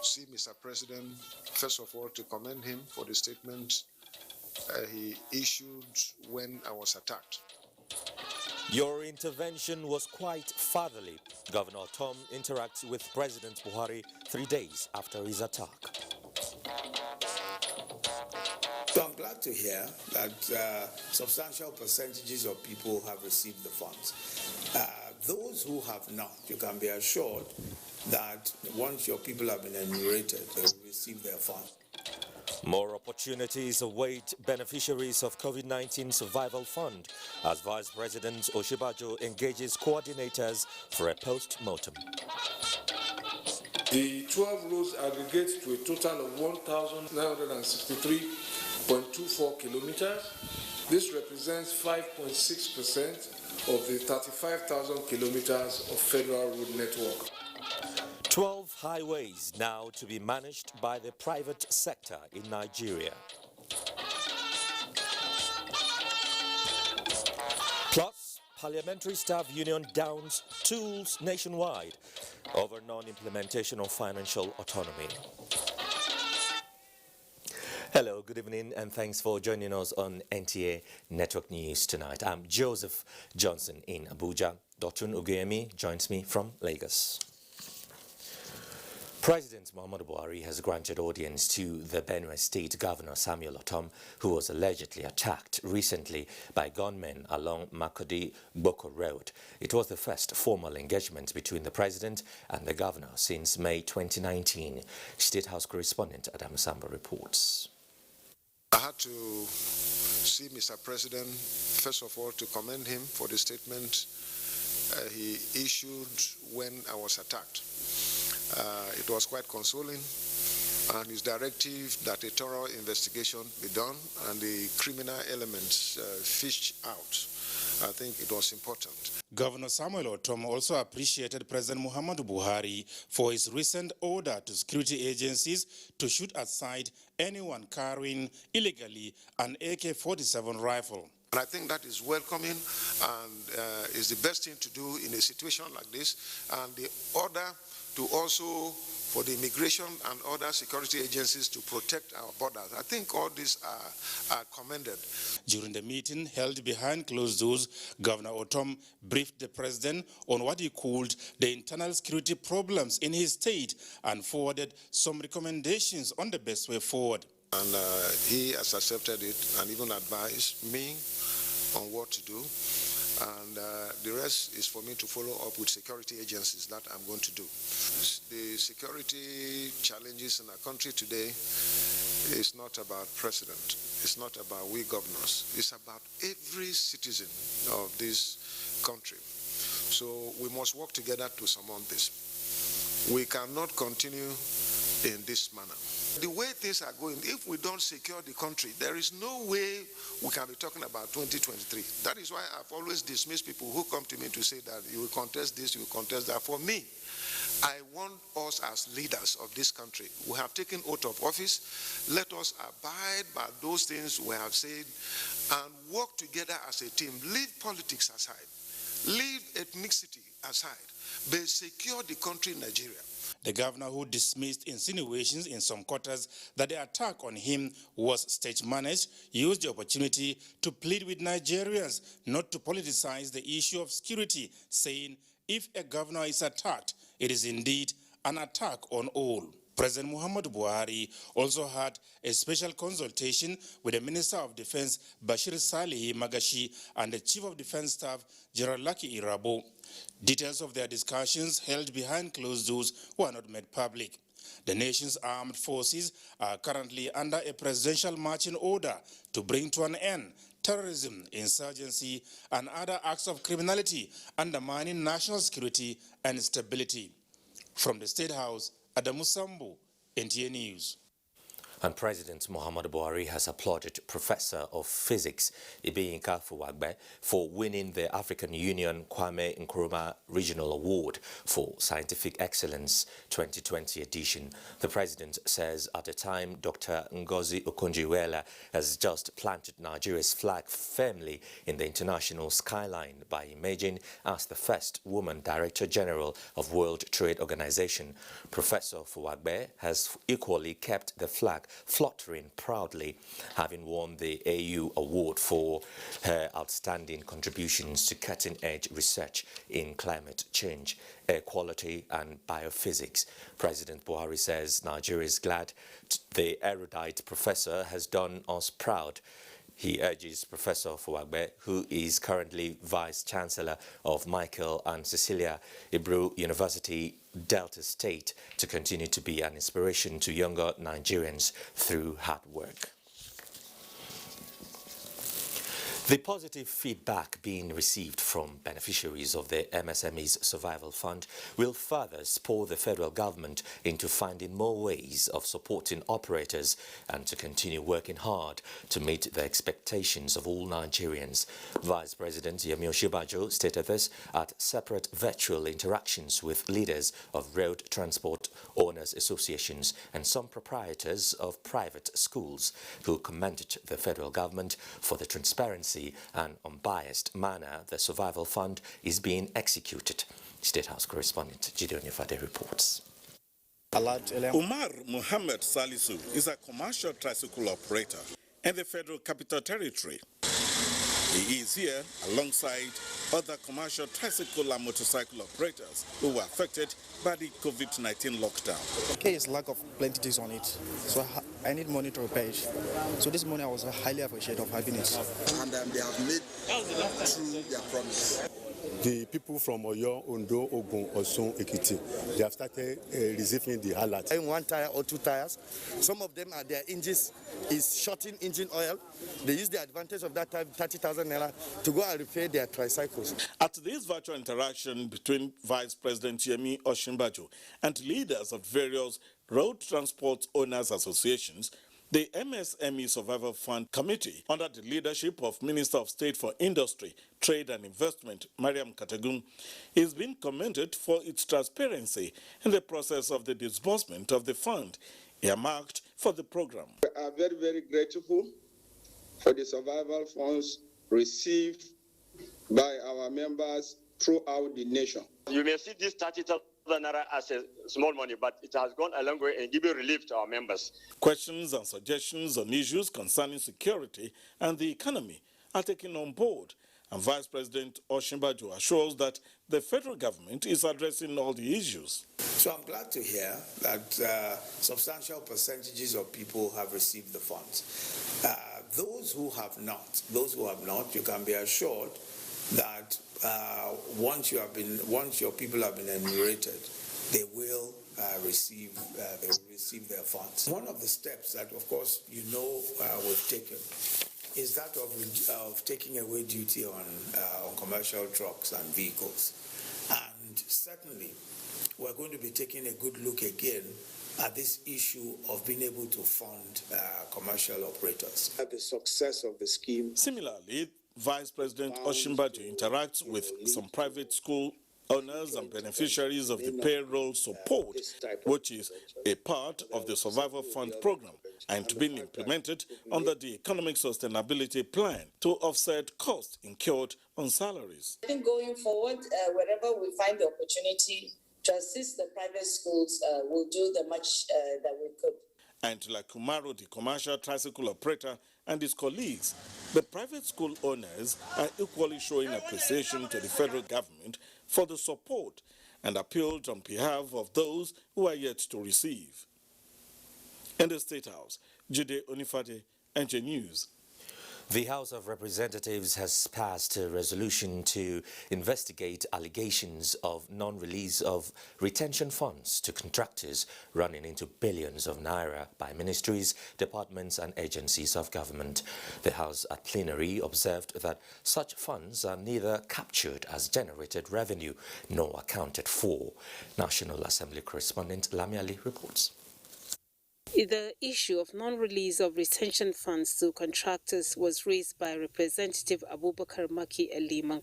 see Mr. President, first of all, to commend him for the statement he issued when I was attacked. Your intervention was quite fatherly. Governor Tom interacts with President Buhari 3 days after his attack. So I'm glad to hear that substantial percentages of people have received the funds. Those who have not, you can be assured that once your people have been enumerated, they will receive their funds. More opportunities await beneficiaries of COVID-19 Survival Fund as Vice President Oshibajo engages coordinators for a post-mortem. The 12 roads aggregate to a total of 1,963.24 kilometers. This represents 5.6% of the 35,000 kilometers of federal road network. 12 highways now to be managed by the private sector in Nigeria. Plus, Parliamentary Staff Union downs tools nationwide over non-implementation of financial autonomy. Hello, good evening, and thanks for joining us on NTA Network News tonight. I'm Joseph Johnson in Abuja. Dotun Oguyemi joins me from Lagos. President Muhammadu Buhari has granted audience to the Benue State Governor Samuel Ortom, who was allegedly attacked recently by gunmen along Makodi-Boko Road. It was the first formal engagement between the president and the governor since May 2019. State House correspondent Adam Samba reports. I had to see Mr. President, first of all, to commend him for the statement he issued when I was attacked. It was quite consoling, and his directive that a thorough investigation be done and the criminal elements fished out. I think it was important. Governor Samuel Ortom also appreciated President Muhammadu Buhari for his recent order to security agencies to shoot aside anyone carrying illegally an AK-47 rifle. And I think that is welcoming and is the best thing to do in a situation like this. And the order to also for the immigration and other security agencies to protect our borders. I think all these are commended. During the meeting held behind closed doors, Governor Ortom briefed the president on what he called the internal security problems in his state and forwarded some recommendations on the best way forward. And he has accepted it and even advised me on what to do. And the rest is for me to follow up with security agencies that I'm going to do. The security challenges in our country today is not about president. It's not about we governors. It's about every citizen of this country. So we must work together to surmount this. We cannot continue in this manner. The way things are going, if we don't secure the country, there is no way we can be talking about 2023. That is why I've always dismissed people who come to me to say that you will contest this, you will contest that. For me, I want us as leaders of this country, we have taken oath of office. Let us abide by those things we have said and work together as a team. Leave politics aside. Leave ethnicity aside. But secure the country, Nigeria. The governor, who dismissed insinuations in some quarters that the attack on him was stage-managed, used the opportunity to plead with Nigerians not to politicize the issue of security, saying if a governor is attacked, it is indeed an attack on all. President Muhammadu Buhari also had a special consultation with the Minister of Defense Bashir Salihi Magashi and the Chief of Defense Staff General Lucky Irabo. Details of their discussions held behind closed doors were not made public. The nation's armed forces are currently under a presidential marching order to bring to an end terrorism, insurgency, and other acts of criminality undermining national security and stability. From the State House, Adamu Sambu, NTA News. And President Muhammadu Buhari has applauded Professor of Physics Ibiyinka Fuwagbe for winning the African Union Kwame Nkrumah Regional Award for Scientific Excellence 2020 edition. The president says at a time Dr. Ngozi Okonjo-Iweala has just planted Nigeria's flag firmly in the international skyline by emerging as the first woman Director General of World Trade Organization. Professor Fuwagbe has equally kept the flag fluttering proudly, having won the AU award for her outstanding contributions to cutting-edge research in climate change, air quality and biophysics. President Buhari says Nigeria is glad the erudite professor has done us proud. He urges Professor Fuwagbe, who is currently Vice-Chancellor of Michael and Cecilia Ibru University, Delta State, to continue to be an inspiration to younger Nigerians through hard work. The positive feedback being received from beneficiaries of the MSME's Survival Fund will further spur the federal government into finding more ways of supporting operators and to continue working hard to meet the expectations of all Nigerians. Vice President Yemi Osinbajo stated this at separate virtual interactions with leaders of road transport owners associations and some proprietors of private schools, who commended the federal government for the transparency and unbiased manner the Survival Fund is being executed. State House correspondent Gideon Yefade reports. Umar Muhammad Salisu is a commercial tricycle operator in the Federal Capital Territory. He is here alongside other commercial tricycle and motorcycle operators who were affected by the COVID-19 lockdown. Okay, it's lack of plenty things on it, so I need money to repair it. So this morning I was highly appreciative of having it. And they have made true their promise. The people from Oyo, Ondo, Ogun, Osun, Ekiti, they have started receiving the alert. In one tire or two tires, some of them, their engines is shorting engine oil. They use the advantage of that time, 30,000 naira, to go and repair their tricycles. At this virtual interaction between Vice President Yemi Osinbajo and leaders of various road transport owners associations, the MSME Survival Fund Committee, under the leadership of Minister of State for Industry, Trade and Investment, Mariam Katagun, is being commended for its transparency in the process of the disbursement of the fund earmarked for the program. We are very, very grateful for the survival funds received by our members throughout the nation. You may see this 30,000 naira as a small money, but it has gone a long way in giving relief to our members. Questions and suggestions on issues concerning security and the economy are taken on board, and Vice President Osinbajo assures that the federal government is addressing all the issues. So I'm glad to hear that substantial percentages of people have received the funds. Those who have not, you can be assured that once your people have been enumerated, they will receive their funds. One of the steps that, of course, we've taken is that of taking away duty on commercial trucks and vehicles, and certainly we're going to be taking a good look again at this issue of being able to fund commercial operators. At the success of the scheme. Similarly, Vice President Osinbajo interacts with some private school owners and beneficiaries of the payroll support, which is a part of the Survival Fund program and being implemented under the Economic Sustainability Plan to offset costs incurred on salaries. I think going forward, wherever we find the opportunity to assist the private schools, we'll do the much that we could. And like Kumaro, the commercial tricycle operator, and his colleagues, the private school owners are equally showing appreciation to the federal government for the support and appealed on behalf of those who are yet to receive. In the State House, Jide Onifade, NTA News. The House of Representatives has passed a resolution to investigate allegations of non-release of retention funds to contractors running into billions of naira by ministries, departments and agencies of government. The House at plenary observed that such funds are neither captured as generated revenue nor accounted for. National Assembly correspondent Lami Ali reports. The issue of non-release of retention funds to contractors was raised by Representative Abubakar Maki Eliman.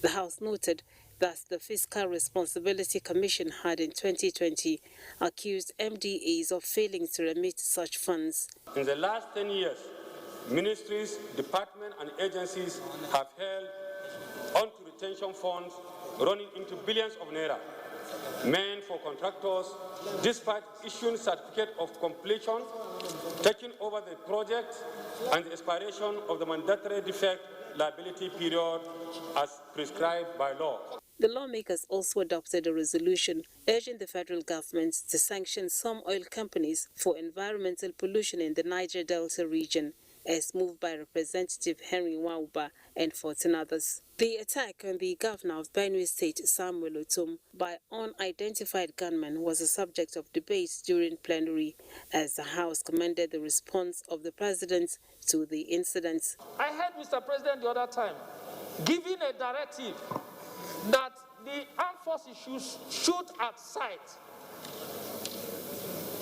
The House noted that the Fiscal Responsibility Commission had in 2020 accused MDAs of failing to remit such funds. In the last 10 years, ministries, departments and agencies have held onto retention funds running into billions of naira meant for contractors, despite issuing certificate of completion, taking over the project, and the expiration of the mandatory defect liability period as prescribed by law. The lawmakers also adopted a resolution urging the federal government to sanction some oil companies for environmental pollution in the Niger Delta region, as moved by Representative Henry Wauba and 14 others. The attack on the governor of Benue State, Samuel Otom, by unidentified gunmen was a subject of debate during plenary, as the House commended the response of the president to the incident. I heard Mr. President the other time giving a directive that the armed forces should shoot at sight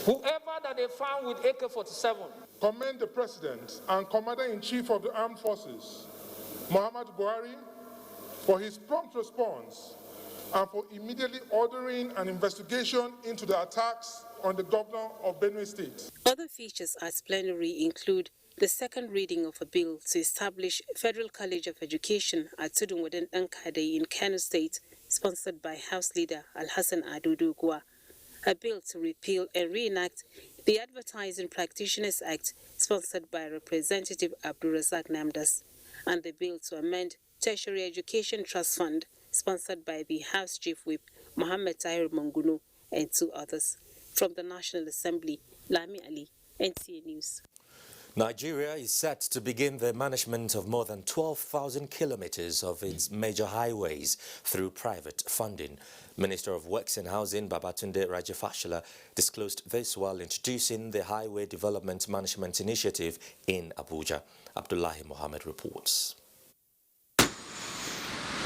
whoever that they found with AK-47. Commend the President and Commander-in-Chief of the Armed Forces, Muhammadu Buhari, for his prompt response and for immediately ordering an investigation into the attacks on the governor of Benue State. Other features at plenary include the second reading of a bill to establish Federal College of Education at Tudunwadin Ankade in Kano State, sponsored by House Leader Alhassan Adudugwa. A bill to repeal and reenact the Advertising Practitioners Act, sponsored by Representative Abdulrazak Namdas, and the bill to amend Tertiary Education Trust Fund, sponsored by the House Chief Whip Mohammed Tahir Manguno and 2 others. From the National Assembly, Lami Ali, NTA News. Nigeria is set to begin the management of more than 12,000 kilometers of its major highways through private funding. Minister of Works and Housing Babatunde Rajafashola disclosed this while introducing the Highway Development Management Initiative in Abuja. Abdullahi Mohammed reports.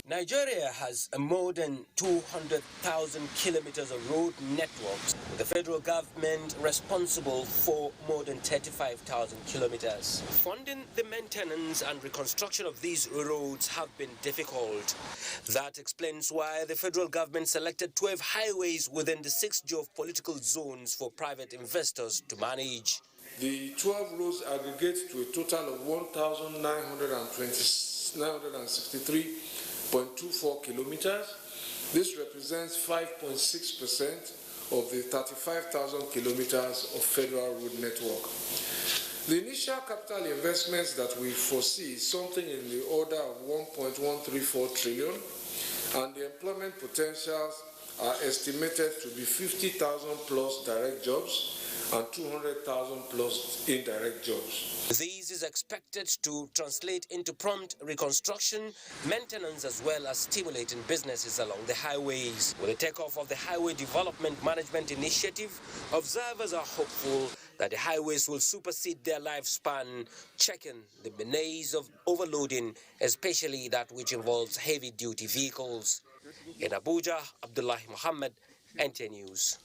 Nigeria has more than 200,000 kilometers of road networks, with the federal government responsible for more than 35,000 kilometers. Funding the maintenance and reconstruction of these roads have been difficult. That explains why the federal government selected 12 highways within the 6 geopolitical zones for private investors to manage. The 12 roads aggregate to a total of 1,963.24 kilometers. This represents 5.6% of the 35,000 kilometers of federal road network. The initial capital investments that we foresee is something in the order of 1.134 trillion, and the employment potentials are estimated to be 50,000 plus direct jobs and 200,000 plus indirect jobs. This is expected to translate into prompt reconstruction, maintenance, as well as stimulating businesses along the highways. With the takeoff of the Highway Development Management Initiative, observers are hopeful that the highways will supersede their lifespan, checking the menace of overloading, especially that which involves heavy-duty vehicles. In Abuja, Abdullahi Mohammed, NTA News.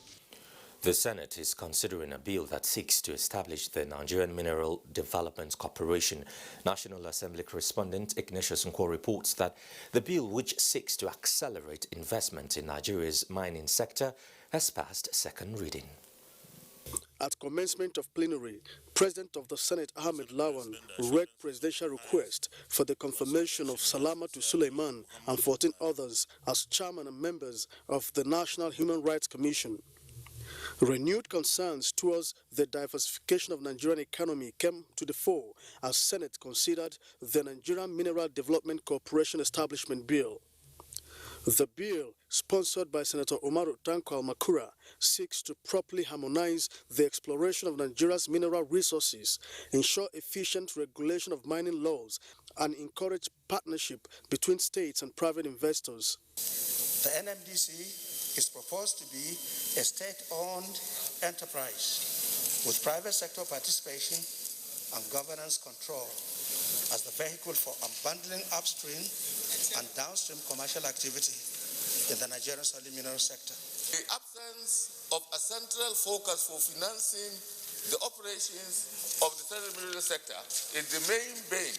The Senate is considering a bill that seeks to establish the Nigerian Mineral Development Corporation. National Assembly correspondent Ignatius Nkwo reports that the bill, which seeks to accelerate investment in Nigeria's mining sector, has passed second reading. At commencement of plenary, President of the Senate Ahmed Lawan read presidential request for the confirmation of Salamatu Suleiman and 14 others as chairman and members of the National Human Rights Commission. Renewed concerns towards the diversification of Nigerian economy came to the fore as Senate considered the Nigerian Mineral Development Corporation Establishment Bill. The bill, sponsored by Senator Umaru Tanko Al-Makura, seeks to properly harmonize the exploration of Nigeria's mineral resources, ensure efficient regulation of mining laws, and encourage partnership between states and private investors. The NMDC is proposed to be a state-owned enterprise with private sector participation and governance control as the vehicle for unbundling upstream and downstream commercial activity in the Nigerian solid mineral sector. The absence of a central focus for financing the operations of the federal military sector is the main bane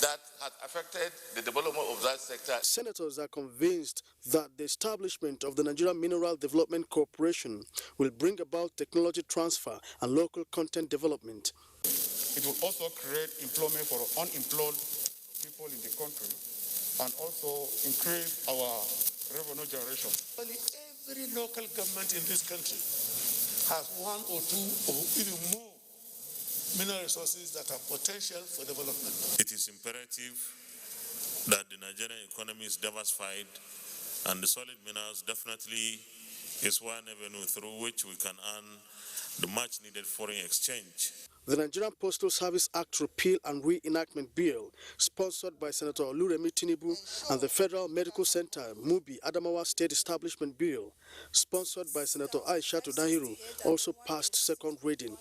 that has affected the development of that sector. Senators are convinced that the establishment of the Nigerian Mineral Development Corporation will bring about technology transfer and local content development. It will also create employment for unemployed people in the country and also increase our revenue generation. Every local government in this country has one or two or even more mineral resources that have potential for development. It is imperative that the Nigerian economy is diversified, and the solid minerals definitely is one avenue through which we can earn the much needed foreign exchange. The Nigerian Postal Service Act Repeal and Reenactment Bill, sponsored by Senator Oluremi Tinubu, and the Federal Medical Center Mubi Adamawa State Establishment Bill, sponsored by Senator Aishatu Dahiru, also passed second reading.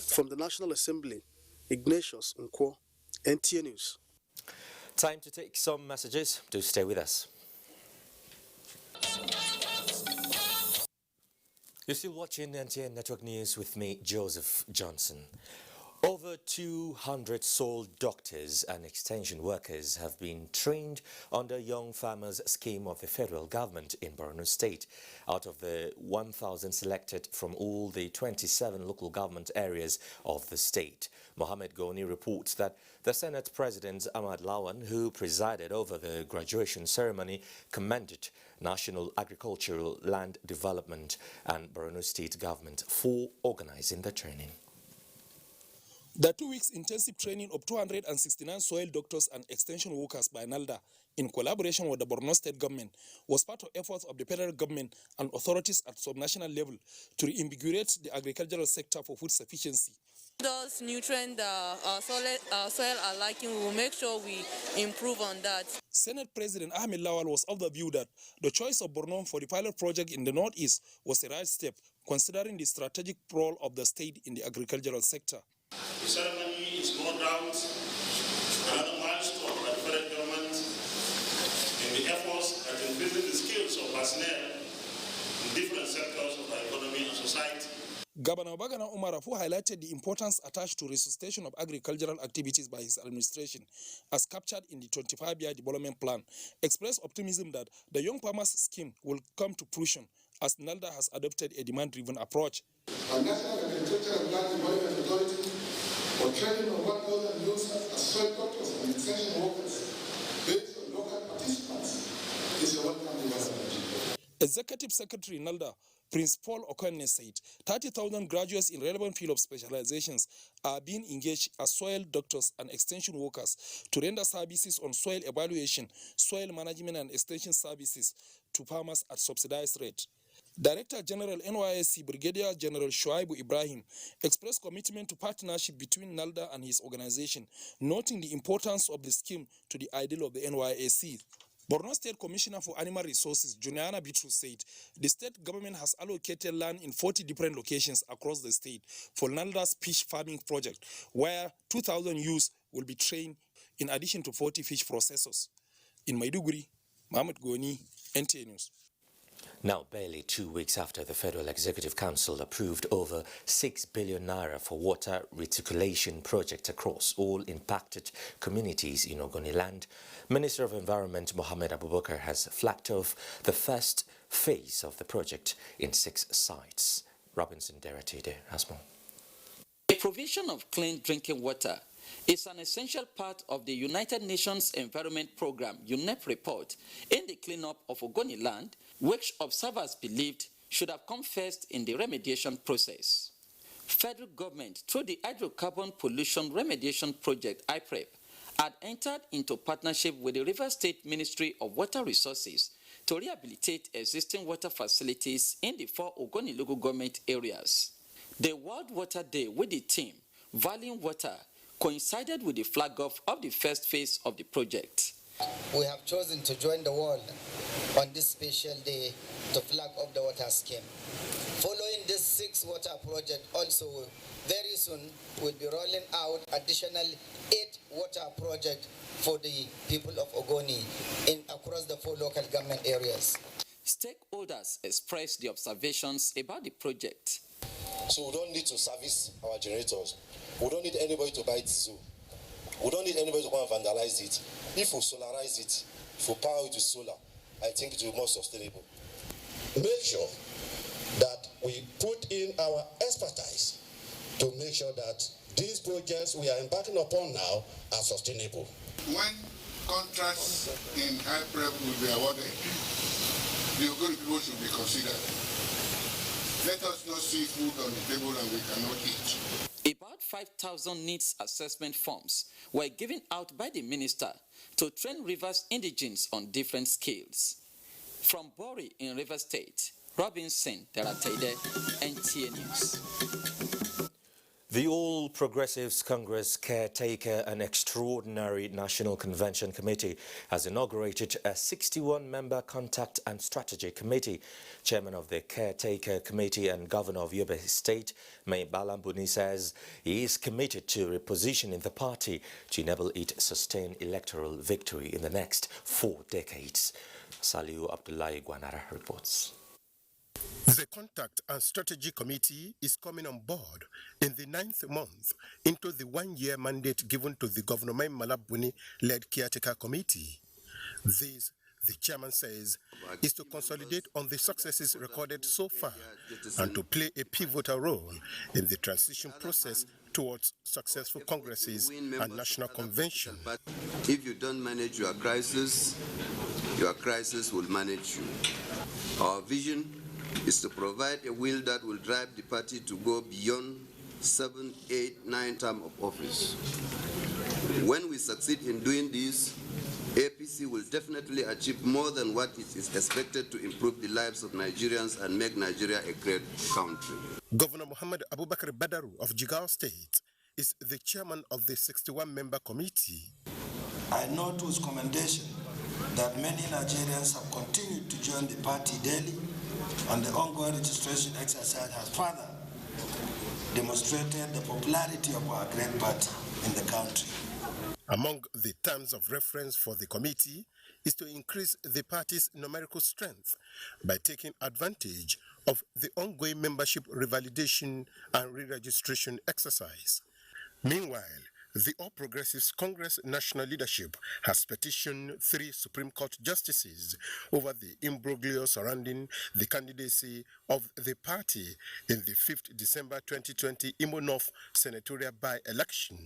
From the National Assembly, Ignatius Nkwo, NTA News. Time to take some messages. Do stay with us. You're still watching NTA Network News with me, Joseph Johnson. Over 200 soil doctors and extension workers have been trained under Young Farmers Scheme of the federal government in Borno State. Out of the 1,000 selected from all the 27 local government areas of the state. Mohammed Goni reports that the Senate President Ahmad Lawan, who presided over the graduation ceremony, commended National Agricultural Land Development and Borno State government for organizing the training. The 2 weeks intensive training of 269 soil doctors and extension workers by NALDA in collaboration with the Borno State government was part of efforts of the federal government and authorities at subnational level to reinvigorate the agricultural sector for food sufficiency. Those nutrients our soil are lacking, we will make sure we improve on that. Senate President Ahmed Lawal was of the view that the choice of Borno for the pilot project in the northeast was a right step, considering the strategic role of the state in the agricultural sector. The ceremony is no doubt another milestone by the federal government in the efforts at increasing the skills of personnel in different sectors of our economy and society. Governor Bagana Umarafu highlighted the importance attached to resuscitation of agricultural activities by his administration, as captured in the 25-year development plan, expressed optimism that the Young Farmers Scheme will come to fruition, as NALDA has adopted a demand-driven approach. Our National Agricultural and Land Development Authority for training of 1,000 youths as soil doctors and extension workers based on local participants is a welcome development. Executive Secretary NALDA, Prince Paul Okonne, said 30,000 graduates in relevant field of specializations are being engaged as soil doctors and extension workers to render services on soil evaluation, soil management and extension services to farmers at subsidized rate. Director General NYSC Brigadier General Shuaibu Ibrahim expressed commitment to partnership between NALDA and his organization, noting the importance of the scheme to the ideal of the NYSC. Borno State Commissioner for Animal Resources, Juniana Bitrus, said the state government has allocated land in 40 different locations across the state for NALDA's fish farming project, where 2,000 youths will be trained in addition to 40 fish processors. In Maiduguri, Mohammed Goni, NTA News. Now, barely 2 weeks after the Federal Executive Council approved over 6 billion naira for water reticulation project across all impacted communities in Ogoniland, Minister of Environment Mohammed Abubakar has flagged off the first phase of the project in 6 sites. Robinson Deratide has more. The provision of clean drinking water is an essential part of the United Nations Environment Programme UNEP report in the cleanup of Ogoniland, which observers believed should have come first in the remediation process. Federal government, through the Hydrocarbon Pollution Remediation Project (IPREP), had entered into partnership with the Rivers State Ministry of Water Resources to rehabilitate existing water facilities in the 4 Ogoni local government areas. The World Water Day with the theme Valuing Water coincided with the flag-off of the first phase of the project. We have chosen to join the world on this special day to flag off the water scheme. Following this 6 water project, also very soon we'll be rolling out additional 8 water projects for the people of Ogoni across the 4 local government areas. Stakeholders expressed the observations about the project. So we don't need to service our generators. We don't need anybody to buy diesel. We don't need anybody to go and vandalize it. If we solarize it, if we power it with solar, I think it will be more sustainable. Make sure that we put in our expertise to make sure that these projects we are embarking upon now are sustainable. When contracts in high prep will be awarded, the Ogoni people should be considered. Let us not see food on the table and we cannot eat. About 5,000 needs assessment forms were given out by the minister to train Rivers indigents on different skills. From Bori in Rivers State, Robinson Teratede, NTA News. The All Progressives Congress Caretaker and Extraordinary National Convention Committee has inaugurated a 61-member Contact and Strategy Committee. Chairman of the Caretaker Committee and Governor of Yobe State, Mai Balambuni, says he is committed to repositioning the party to enable it sustain electoral victory in the next 4 decades. Saliu Abdullahi Gwanara reports. The Contact and Strategy Committee is coming on board in the 9th month into the 1-year mandate given to the Governor Mai Malabuni-led Caretaker Committee. This, the chairman says, is to consolidate on the successes recorded so far and to play a pivotal role in the transition process towards successful congresses and national convention. But if you don't manage your crisis will manage you. Our vision is to provide a will that will drive the party to go beyond 7, 8, 9 terms of office. When we succeed in doing this, APC will definitely achieve more than what is expected to improve the lives of Nigerians and make Nigeria a great country. Governor Muhammad Abubakar Badaru of Jigawa State is the chairman of the 61-member committee. I note with commendation that many Nigerians have continued to join the party daily, and the ongoing registration exercise has further demonstrated the popularity of our great party in the country. Among the terms of reference for the committee is to increase the party's numerical strength by taking advantage of the ongoing membership revalidation and re-registration exercise. Meanwhile, the All Progressives Congress national leadership has petitioned 3 Supreme Court justices over the imbroglio surrounding the candidacy of the party in the 5th December 2020 Imo North senatorial by-election.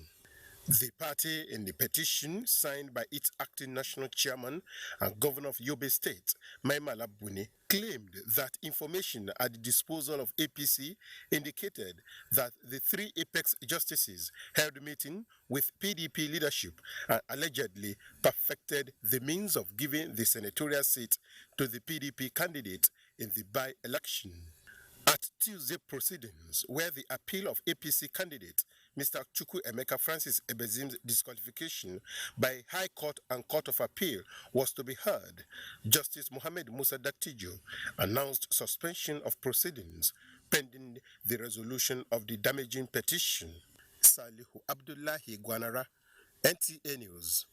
The party, in the petition signed by its acting national chairman and governor of Yobe State, Mai Malabuni, claimed that information at the disposal of APC indicated that the 3 apex justices held a meeting with PDP leadership and allegedly perfected the means of giving the senatorial seat to the PDP candidate in the by-election. At Tuesday proceedings, where the appeal of APC candidate Mr. Chukwu Emeka Francis Ebezim's disqualification by High Court and Court of Appeal was to be heard, Justice Mohammed Musa Daktijo announced suspension of proceedings pending the resolution of the damaging petition. Salihu Abdullahi Gwanara, NTA News.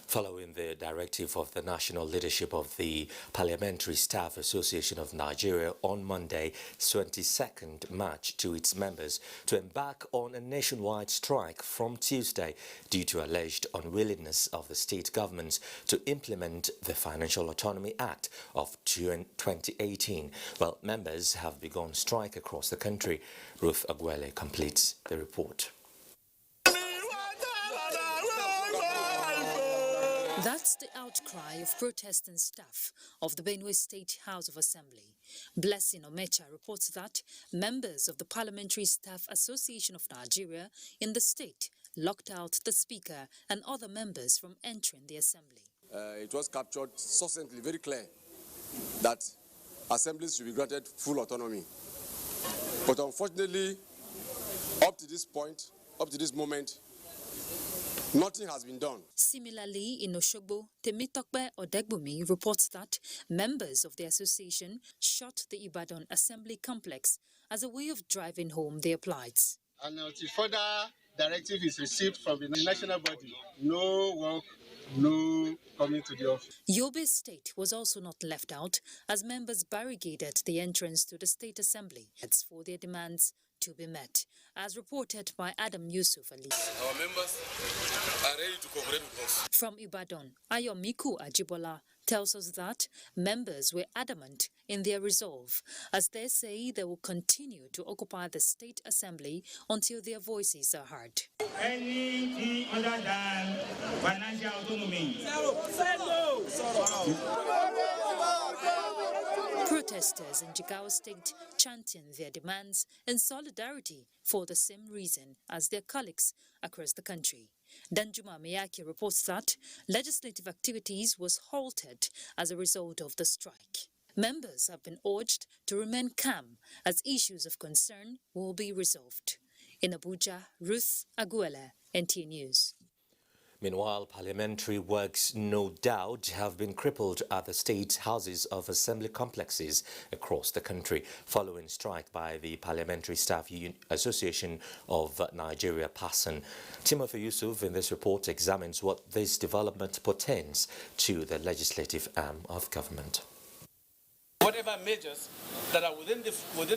Following the directive of the national leadership of the Parliamentary Staff Association of Nigeria on Monday, 22nd March, to its members to embark on a nationwide strike from Tuesday due to alleged unwillingness of the state governments to implement the Financial Autonomy Act of 2018. Well, members have begun strike across the country. Ruth Agwele completes the report. That's the outcry of protesting staff of the Benue State House of Assembly. Blessing Omecha reports that members of the Parliamentary Staff Association of Nigeria in the state locked out the Speaker and other members from entering the Assembly. It was captured succinctly, very clear, that assemblies should be granted full autonomy. But unfortunately, up to this point, up to this moment, nothing has been done. Similarly, in Oshogbo, Temitokbe Odegbumi reports that members of the association shut the Ibadan Assembly complex as a way of driving home their plights. And until further directive is received from the national body, no work no coming to the office. Yobe State was also not left out, as members barricaded the entrance to the State Assembly for their demands to be met, as reported by Adam Yusuf Ali. Our members are ready to cooperate with us. From Ibadan, Ayomiku Ajibola tells us that members were adamant in their resolve, as they say they will continue to occupy the State Assembly until their voices are heard. Anything other than financial autonomy. Protesters in Jigawa State chanting their demands in solidarity for the same reason as their colleagues across the country. Danjuma Miyake reports that legislative activities was halted as a result of the strike. Members have been urged to remain calm as issues of concern will be resolved. In Abuja, Ruth Aguela, NTA News. Meanwhile, parliamentary works no doubt have been crippled at the state houses of assembly complexes across the country following strike by the Parliamentary Staff Association of Nigeria, PASAN. Timothy Yusuf in this report examines what this development portends to the legislative arm of government. Whatever measures that are within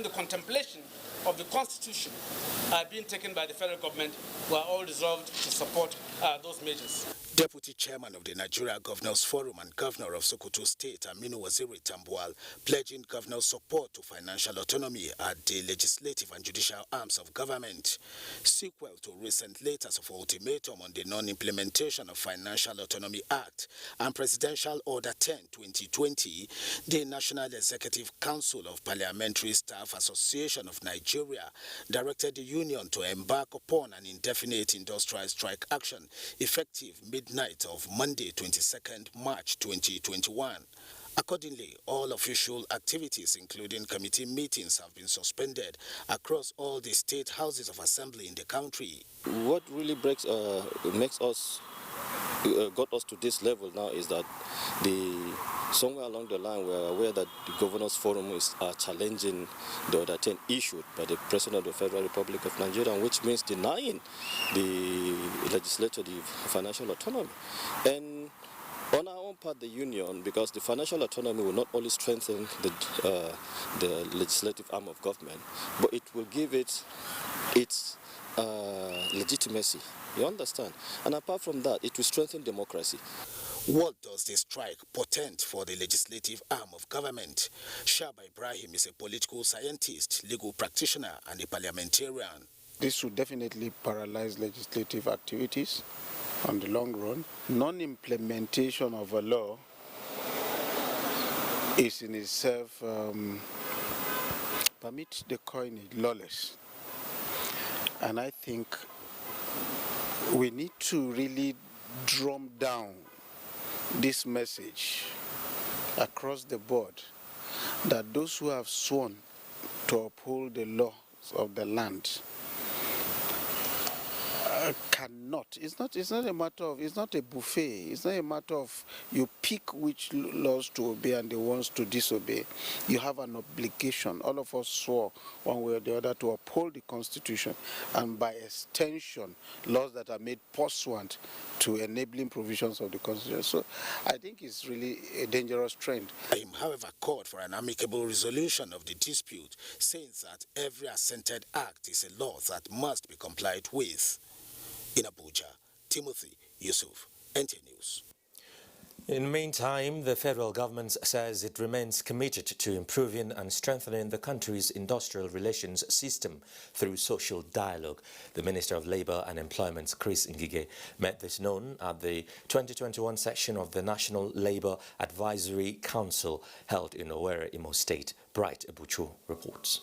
the contemplation of the Constitution are being taken by the federal government, we are all resolved to support those measures. Deputy Chairman of the Nigeria Governors Forum and Governor of Sokoto State, Aminu Waziri Tambuwal, pledging governors' support to financial autonomy at the legislative and judicial arms of government. Sequel to recent letters of ultimatum on the non-implementation of Financial Autonomy Act and Presidential Order 10/2020, the National Executive Council of Parliamentary Staff Association of Nigeria directed the union to embark upon an indefinite industrial strike action effective midnight of Monday, 22nd March 2021. Accordingly, all official activities, including committee meetings, have been suspended across all the state houses of assembly in the country. What really got us to this level now is that somewhere along the line we are aware that the Governors Forum is challenging the Order 10 issued by the President of the Federal Republic of Nigeria, which means denying the legislature the financial autonomy. And on our own part, the union, because the financial autonomy will not only strengthen the legislative arm of government, but it will give it its legitimacy. You understand? And apart from that, it will strengthen democracy. What does the strike portend for the legislative arm of government? Shaba Ibrahim is a political scientist, legal practitioner, and a parliamentarian. This would definitely paralyze legislative activities on the long run. Non-implementation of a law is in itself, permit the coinage, lawless. And I think we need to really drum down this message across the board that those who have sworn to uphold the laws of the land cannot. It's not a matter of, it's not a buffet. It's not a matter of you pick which laws to obey and the ones to disobey. You have an obligation. All of us swore one way or the other to uphold the Constitution, and by extension, laws that are made pursuant to enabling provisions of the Constitution. So I think it's really a dangerous trend. I am, however, called for an amicable resolution of the dispute, saying that every assented act is a law that must be complied with. In Abuja, Timothy Yusuf, NTA News. In the meantime, the federal government says it remains committed to improving and strengthening the country's industrial relations system through social dialogue. The Minister of Labour and Employment, Chris Ngige, made this known at the 2021 session of the National Labour Advisory Council held in Owerri, Imo State. Bright Ebuchu reports.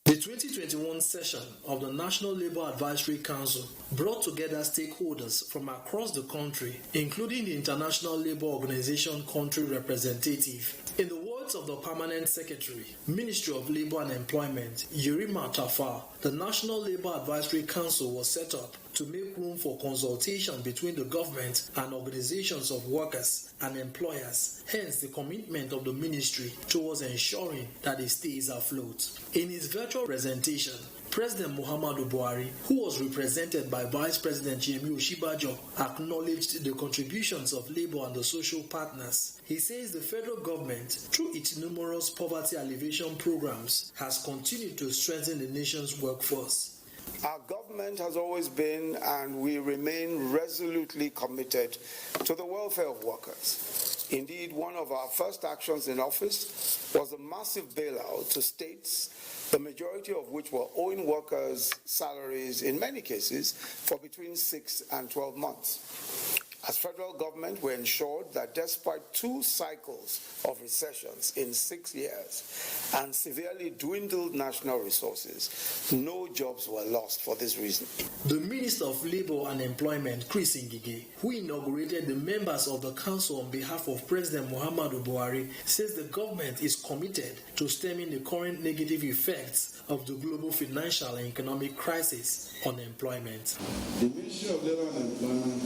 The 2021 session of the National Labour Advisory Council brought together stakeholders from across the country, including the International Labour Organization country representative. In the words of the Permanent Secretary, Ministry of Labour and Employment, Yerima Tafa, the National Labour Advisory Council was set up to make room for consultation between the government and organizations of workers and employers, hence the commitment of the ministry towards ensuring that it stays afloat. In his virtual presentation, President Muhammadu Buhari, who was represented by Vice President Yemi Osinbajo, acknowledged the contributions of Labour and the social partners. He says the federal government, through its numerous poverty alleviation programs, has continued to strengthen the nation's workforce. Our government has always been, and we remain resolutely committed to the welfare of workers. Indeed, one of our first actions in office was a massive bailout to states, the majority of which were owing workers salaries, in many cases, for between 6 and 12 months. As federal government, we ensured that despite 2 cycles of recessions in 6 years and severely dwindled national resources, no jobs were lost for this reason. The Minister of Labour and Employment, Chris Ngige, who inaugurated the members of the council on behalf of President Muhammadu Buhari, says the government is committed to stemming the current negative effects of the global financial and economic crisis on employment. The Ministry of Labour and Employment,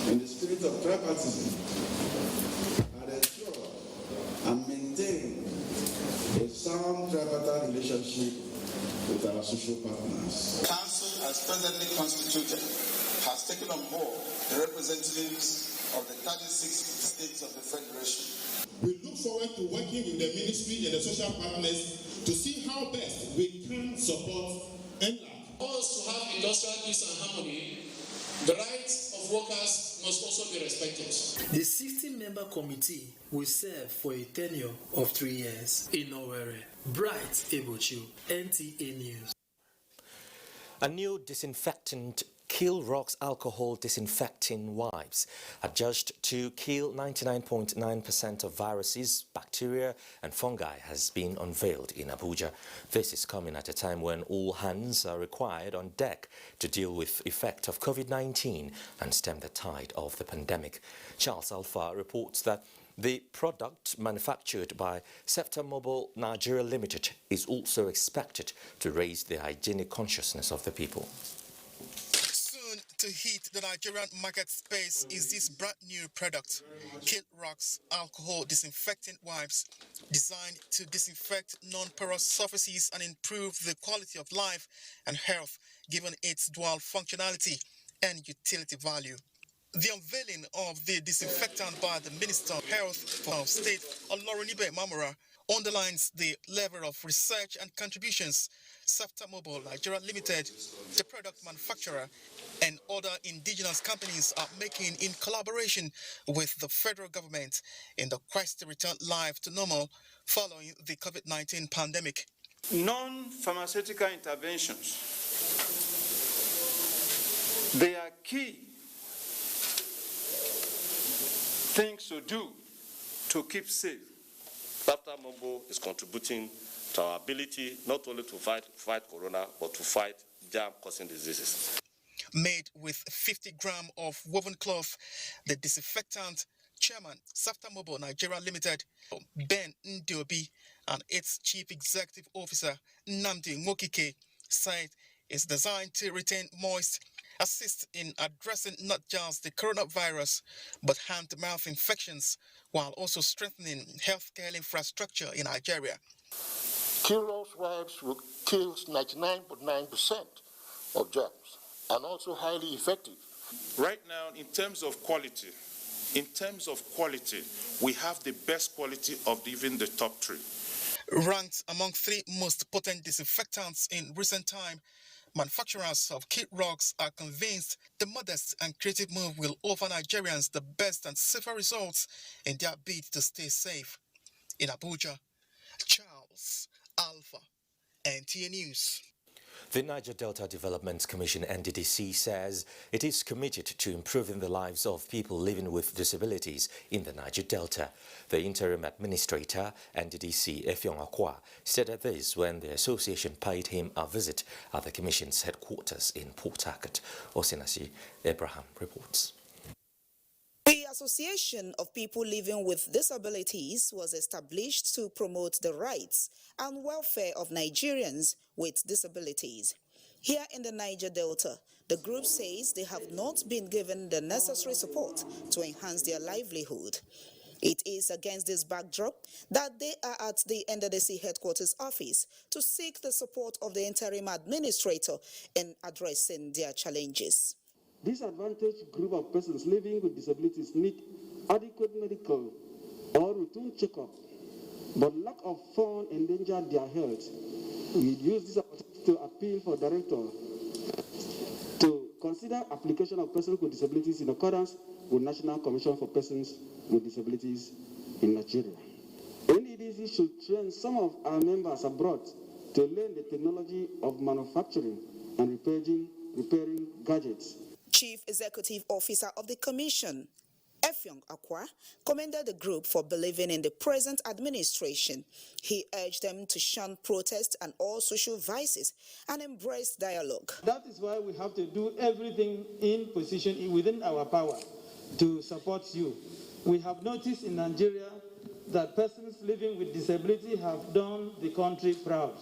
in the spirit of tripartism, had ensured and maintained a sound tripartite relationship with our social partners. The Council, as presently constituted, has taken on board the representatives of the 36 states of the Federation. We look forward to working with the ministry and the social partners to see how best we can support NLAC. For us to have industrial peace and harmony, the rights of workers must also be respected. The 16-member committee will serve for a tenure of 3 years. In Owerri, Bright Ebochu, NTA News. A new disinfectant Kill Rock's alcohol disinfecting wipes are judged to kill 99.9% of viruses, bacteria and fungi has been unveiled in Abuja. This is coming at a time when all hands are required on deck to deal with the effect of COVID-19 and stem the tide of the pandemic. Charles Alpha reports that the product manufactured by Scepter Mobile Nigeria Limited is also expected to raise the hygienic consciousness of the people. To hit the Nigerian market space is this brand new product, Kill Rock's alcohol disinfectant wipes, designed to disinfect non-porous surfaces and improve the quality of life and health given its dual functionality and utility value. The unveiling of the disinfectant by the Minister of Health of State, Olorunibe Mamora, underlines the level of research and contributions Scepter Mobile Nigeria Limited, the product manufacturer, and other indigenous companies are making in collaboration with the federal government in the quest to return life to normal following the COVID-19 pandemic. Non-pharmaceutical interventions, they are key things to do to keep safe. Scepter Mobile is contributing to our ability not only to fight corona, but to fight germ-causing diseases. Made with 50 grams of woven cloth, the disinfectant chairman, Scepter Mobile Nigeria Limited, Ben Ndiobi, and its chief executive officer, Nnamdi Nwokike, said it's designed to retain moist, assist in addressing not just the coronavirus, but hand-to-mouth infections, while also strengthening healthcare infrastructure in Nigeria. Kill wipes will kill 99.9% of germs and also highly effective. Right now, in terms of quality, we have the best quality of even the top 3. Ranked among 3 most potent disinfectants in recent time, manufacturers of Kill Rocks are convinced the modest and creative move will offer Nigerians the best and safer results in their bid to stay safe. In Abuja, Charles Alpha, NTA News. The Niger Delta Development Commission (NDDC) says it is committed to improving the lives of people living with disabilities in the Niger Delta. The interim administrator, NDDC Effiong Akwa, stated this when the association paid him a visit at the Commission's headquarters in Port Harcourt. Osinasi Abraham reports. The Association of People Living with Disabilities was established to promote the rights and welfare of Nigerians with disabilities. Here in the Niger Delta, the group says they have not been given the necessary support to enhance their livelihood. It is against this backdrop that they are at the NDDC headquarters office to seek the support of the interim administrator in addressing their challenges. Disadvantaged group of persons living with disabilities need adequate medical or routine checkup, but lack of funds endanger their health. We use this opportunity to appeal for director to consider application of persons with disabilities in accordance with National Commission for Persons with Disabilities in Nigeria. NDDC should train some of our members abroad to learn the technology of manufacturing and repairing gadgets. Chief Executive Officer of the Commission, Effiong Akwa, commended the group for believing in the present administration. He urged them to shun protest and all social vices and embrace dialogue. That is why we have to do everything in position within our power to support you. We have noticed in Nigeria that persons living with disability have done the country proud.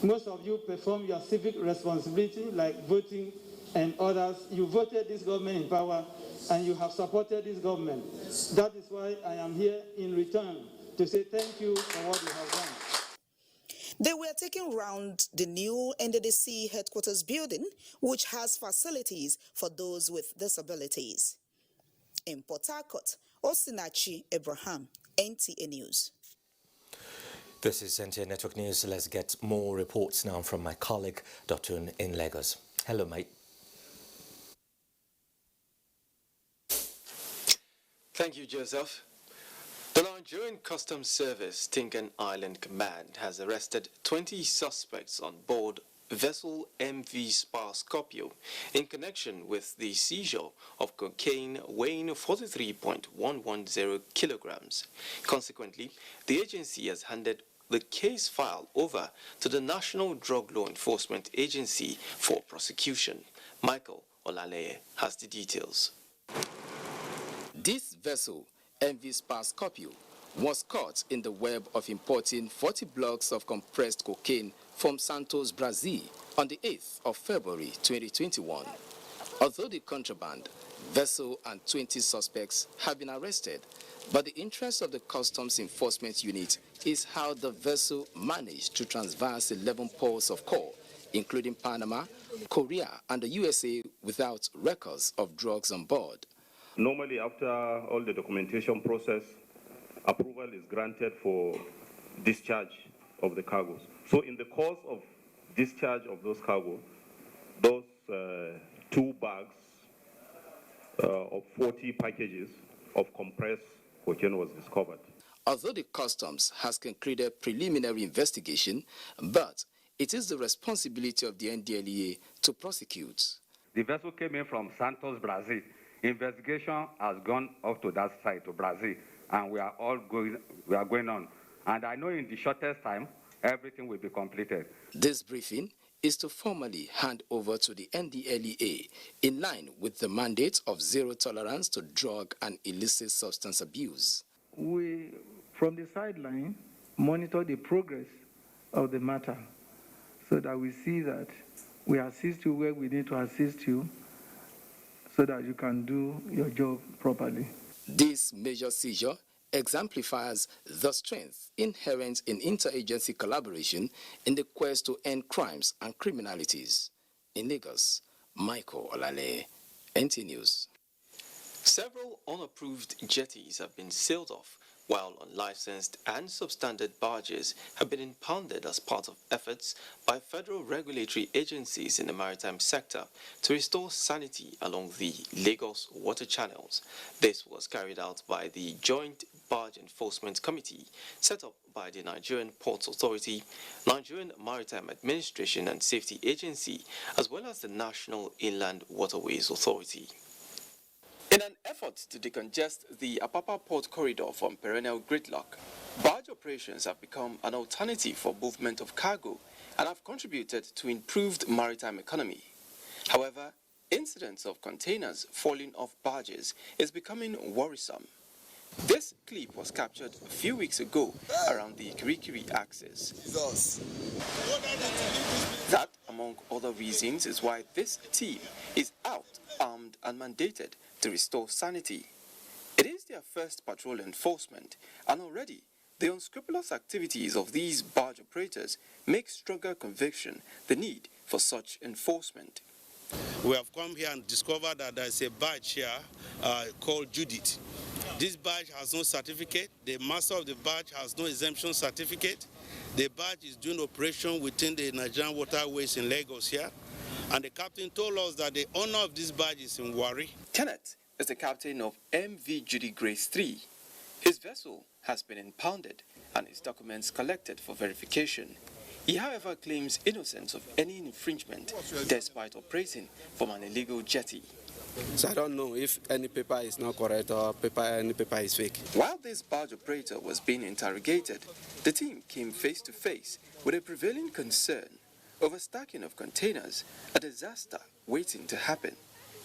Most of you perform your civic responsibility like voting and others. You voted this government in power and you have supported this government. That is why I am here in return to say thank you for what you have done. They were taken round the new NDDC headquarters building, which has facilities for those with disabilities. In Port Harcourt, Osinachi Abraham, NTA News. This is NTA Network News. Let's get more reports now from my colleague, Dotun in Lagos. Hello, mate. Thank you, Joseph. The Nigerian Customs Service Tinkan Island Command has arrested 20 suspects on board vessel MV Spa Scorpio in connection with the seizure of cocaine weighing 43.110 kilograms. Consequently, the agency has handed the case file over to the National Drug Law Enforcement Agency for prosecution. Michael Olaleye has the details. This vessel, MV Spa Scorpio, was caught in the web of importing 40 blocks of compressed cocaine from Santos, Brazil on the 8th of February 2021. Although the contraband, vessel and 20 suspects have been arrested, but the interest of the Customs Enforcement Unit is how the vessel managed to transverse 11 ports of call, including Panama, Korea, and the USA without records of drugs on board. Normally, after all the documentation process, approval is granted for discharge of the cargoes. So in the course of discharge of those cargoes, those 2 bags of 40 packages of compressed cocaine was discovered. Although the Customs has concluded preliminary investigation, but it is the responsibility of the NDLEA to prosecute. The vessel came in from Santos, Brazil. Investigation has gone up to that side, to Brazil, and we are going on. And I know in the shortest time, everything will be completed. This briefing is to formally hand over to the NDLEA in line with the mandate of zero tolerance to drug and illicit substance abuse. We, from the sideline, monitor the progress of the matter so that we see that we assist you where we need to assist you, so that you can do your job properly. This major seizure exemplifies the strength inherent in interagency collaboration in the quest to end crimes and criminalities. In Lagos, Michael Olaleye, NTA News. Several unapproved jetties have been sailed off, while unlicensed and substandard barges have been impounded as part of efforts by federal regulatory agencies in the maritime sector to restore sanity along the Lagos water channels. This was carried out by the Joint Barge Enforcement Committee set up by the Nigerian Ports Authority, Nigerian Maritime Administration and Safety Agency, as well as the National Inland Waterways Authority. In an effort to decongest the Apapa Port corridor from perennial gridlock, barge operations have become an alternative for movement of cargo and have contributed to improved maritime economy. However, incidents of containers falling off barges is becoming worrisome. This clip was captured a few weeks ago around the Kirikiri axis. That, among other reasons, is why this team is out, armed and mandated to restore sanity. It is their first patrol enforcement, and already the unscrupulous activities of these barge operators make stronger conviction the need for such enforcement. We have come here and discovered that there is a barge here called Judith. This barge has no certificate. The master of the barge has no exemption certificate. The barge is doing operation within the Nigerian waterways in Lagos here. And the captain told us that the owner of this barge is in Warri. Kenneth is the captain of MV Judy Grace 3. His vessel has been impounded and his documents collected for verification. He, however, claims innocence of any infringement despite operating from an illegal jetty. So I don't know if any paper is not correct or any paper is fake. While this barge operator was being interrogated, the team came face to face with a prevailing concern over stacking of containers, a disaster waiting to happen,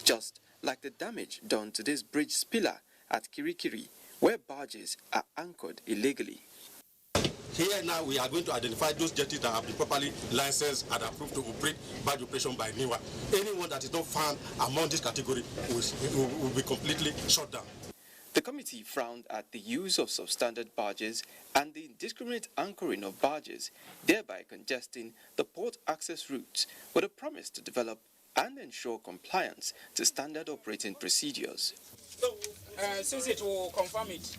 just like the damage done to this bridge spiller at Kirikiri, where barges are anchored illegally. Here now we are going to identify those jetties that have been properly licensed and approved to operate barge operation by NIWA. Anyone that is not found among this category will be completely shut down. The committee frowned at the use of substandard barges and the indiscriminate anchoring of barges, thereby congesting the port access routes with a promise to develop and ensure compliance to standard operating procedures. Since it will confirm it.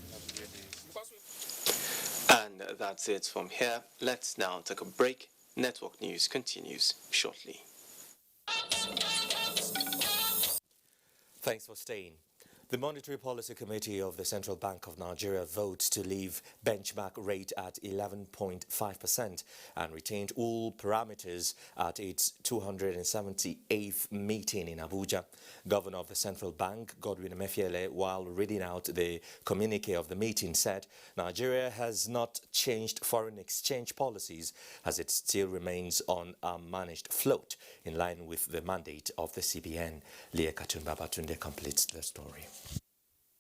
And that's it from here. Let's now take a break. Network News continues shortly. Thanks for staying. The Monetary Policy Committee of the Central Bank of Nigeria votes to leave benchmark rate at 11.5% and retained all parameters at its 278th meeting in Abuja. Governor of the Central Bank, Godwin Emefiele, while reading out the communique of the meeting, said Nigeria has not changed foreign exchange policies as it still remains on a managed float in line with the mandate of the CBN. Leah Katumbabatunde completes the story.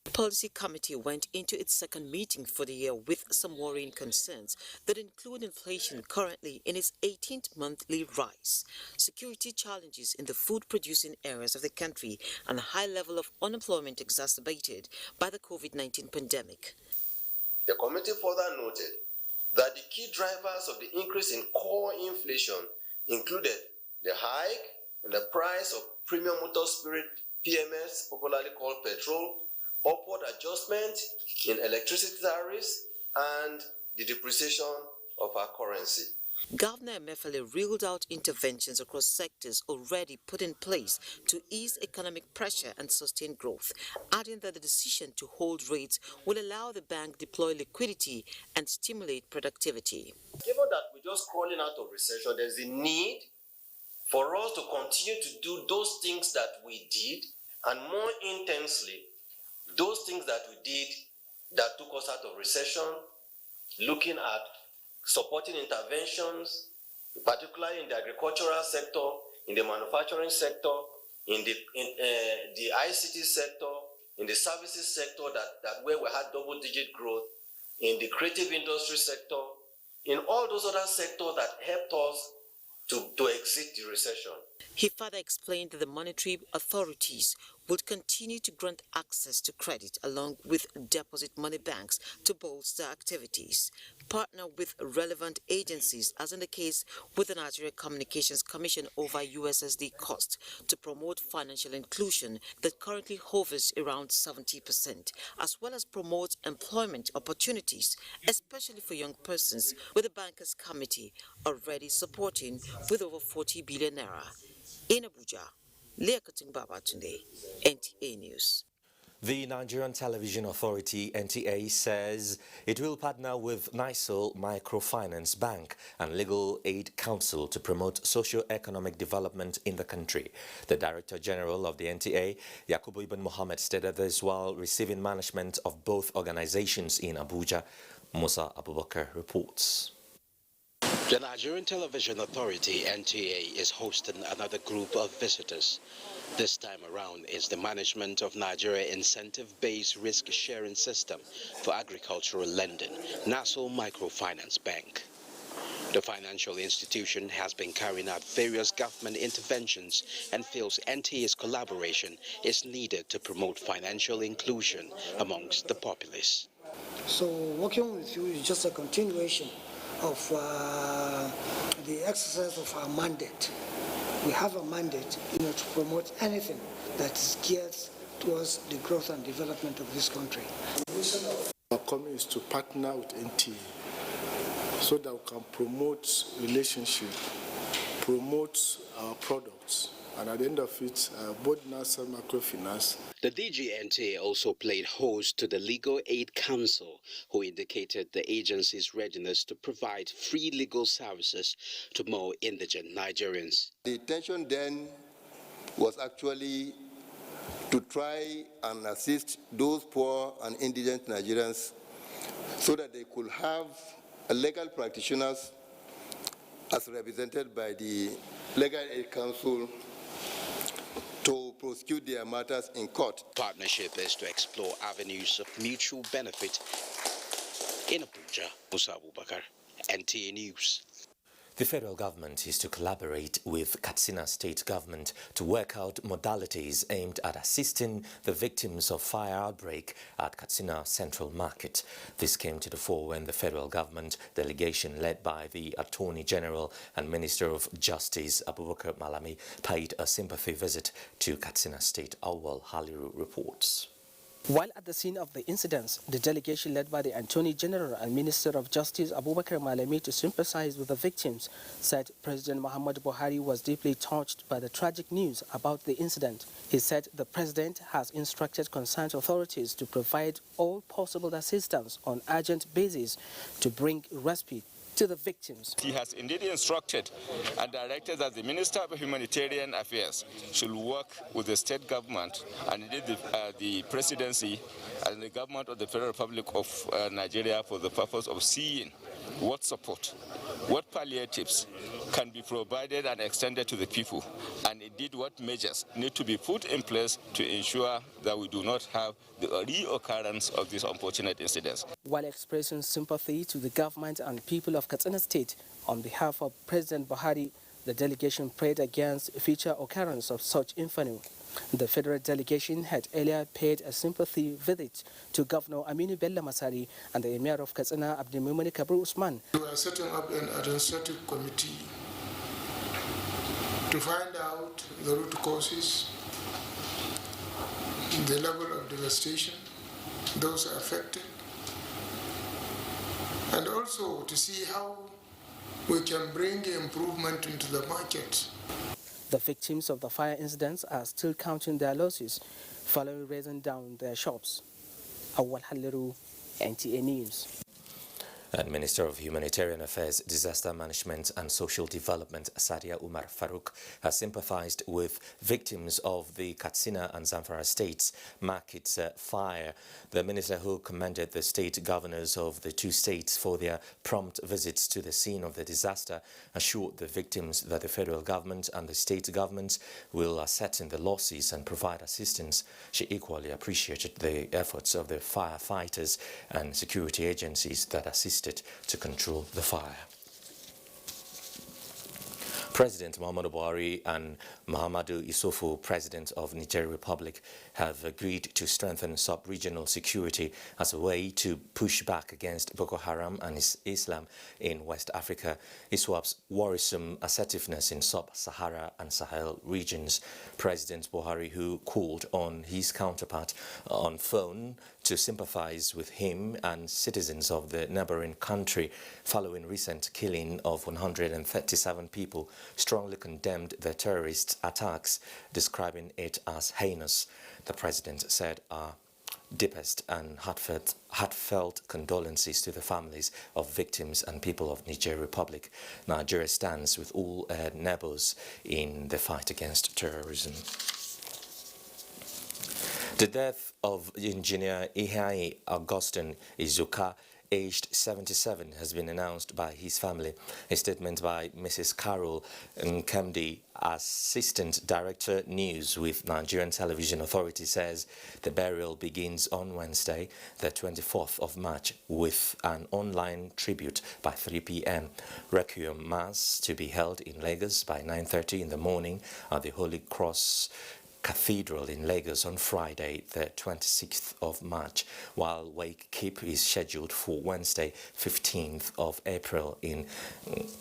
The Policy Committee went into its second meeting for the year with some worrying concerns that include inflation currently in its 18th monthly rise, security challenges in the food-producing areas of the country, and a high level of unemployment exacerbated by the COVID-19 pandemic. The committee further noted that the key drivers of the increase in core inflation included the hike in the price of premium motor spirit, PMS, popularly called petrol, upward adjustment in electricity tariffs, and the depreciation of our currency. Governor Emefiele reeled out interventions across sectors already put in place to ease economic pressure and sustain growth, adding that the decision to hold rates will allow the bank deploy liquidity and stimulate productivity. Given that we're just crawling out of recession, there's a need for us to continue to do those things that we did, and more intensely, those things that we did that took us out of recession, looking at supporting interventions, particularly in the agricultural sector, in the manufacturing sector, in the ICT sector, in the services sector that where we had double-digit growth, in the creative industry sector, in all those other sectors that helped us to exit the recession. He further explained that the monetary authorities would continue to grant access to credit along with deposit money banks to bolster activities, partner with relevant agencies, as in the case with the Nigeria Communications Commission over USSD cost, to promote financial inclusion that currently hovers around 70%, as well as promote employment opportunities, especially for young persons, with the Bankers Committee already supporting with over 40 billion naira. In Abuja, Leah Katumbabatunde, NTA News. The Nigerian Television Authority, NTA, says it will partner with NISL Microfinance Bank and Legal Aid Council to promote socio-economic development in the country. The Director General of the NTA, Yakubu Ibn Mohammed, stated this while receiving management of both organizations in Abuja. Musa Abubakar reports. The Nigerian Television Authority, NTA, is hosting another group of visitors. This time around is the management of Nigeria Incentive-Based Risk-Sharing System for Agricultural Lending, NISL Microfinance Bank. The financial institution has been carrying out various government interventions and feels NTA's collaboration is needed to promote financial inclusion amongst the populace. So working with you is just a continuation of the exercise of our mandate. We have a mandate, to promote anything that is geared towards the growth and development of this country. Our commitment is to partner with NTA so that we can promote relationship, promote our products, and at the end of it, both NASA microfinance. The DGNTA also played host to the Legal Aid Council, who indicated the agency's readiness to provide free legal services to more indigent Nigerians. The intention then was actually to try and assist those poor and indigent Nigerians so that they could have legal practitioners as represented by the Legal Aid Council to prosecute their matters in court. Partnership is to explore avenues of mutual benefit. In Abuja, Musa Abubakar, NTA News. The federal government is to collaborate with Katsina State government to work out modalities aimed at assisting the victims of fire outbreak at Katsina Central Market. This came to the fore when the federal government delegation led by the Attorney General and Minister of Justice Abubakar Malami paid a sympathy visit to Katsina State. Awal Haliru reports. While at the scene of the incidents, the delegation led by the Attorney General and Minister of Justice Abubakar Malami to sympathize with the victims said President Muhammadu Buhari was deeply touched by the tragic news about the incident. He said the president has instructed concerned authorities to provide all possible assistance on urgent basis to bring respite to the victims. He has indeed instructed and directed that the Minister of Humanitarian Affairs should work with the state government and indeed the presidency and the government of the Federal Republic of Nigeria for the purpose of seeing what support, what palliatives can be provided and extended to the people, and indeed what measures need to be put in place to ensure that we do not have the reoccurrence of these unfortunate incidents. While expressing sympathy to the government and people of Katsina State on behalf of President Buhari, the delegation prayed against future occurrence of such infamy. The federal delegation had earlier paid a sympathy visit to Governor Aminu Bello Masari and the Emir of Katsina Abdulmumin Kabir Usman. We are setting up an administrative committee to find out the root causes, the level of devastation, those affected, and also to see how we can bring improvement into the market. The victims of the fire incidents are still counting their losses following raising down their shops. Awal Haliru, NTA News. And Minister of Humanitarian Affairs, Disaster Management and Social Development, Sadia Umar Farouk, has sympathized with victims of the Katsina and Zamfara states' market fire. The minister, who commended the state governors of the two states for their prompt visits to the scene of the disaster, assured the victims that the federal government and the state governments will ascertain the losses and provide assistance. She equally appreciated the efforts of the firefighters and security agencies that assisted to control the fire. President Muhammadu Buhari and Muhammadu Yusufu, President of Nigerian Republic, have agreed to strengthen sub-regional security as a way to push back against Boko Haram and Islam in West Africa. ISWAP's worrisome assertiveness in sub-Sahara and Sahel regions. President Buhari, who called on his counterpart on phone to sympathize with him and citizens of the neighboring country following recent killing of 137 people, strongly condemned the terrorist attacks, describing it as heinous. The president said our deepest and heartfelt condolences to the families of victims and people of Nigerian Republic. Nigeria stands with all neighbors in the fight against terrorism. The death of engineer Ihai Augustine Izuka aged 77, has been announced by his family. A statement by Mrs. Carol Nkemdi, Assistant Director News with Nigerian Television Authority, says the burial begins on Wednesday, the 24th of March, with an online tribute by 3 p.m. Requiem Mass to be held in Lagos by 9:30 in the morning at the Holy Cross Cathedral in Lagos on Friday, the 26th of March, while wake keep is scheduled for Wednesday, 15th of April in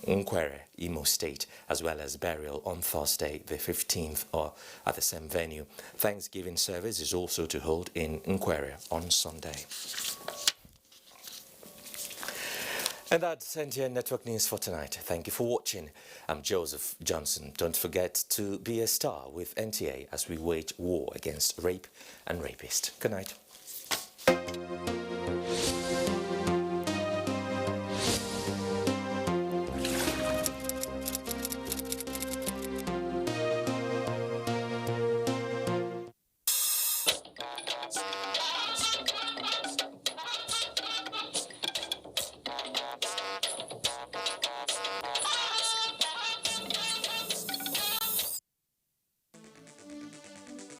Nkwere, Imo State, as well as burial on Thursday, the 15th, at the same venue. Thanksgiving service is also to hold in Nkwere on Sunday. And that's NTA Network News for tonight. Thank you for watching. I'm Joseph Johnson. Don't forget to be a star with NTA as we wage war against rape and rapists. Good night.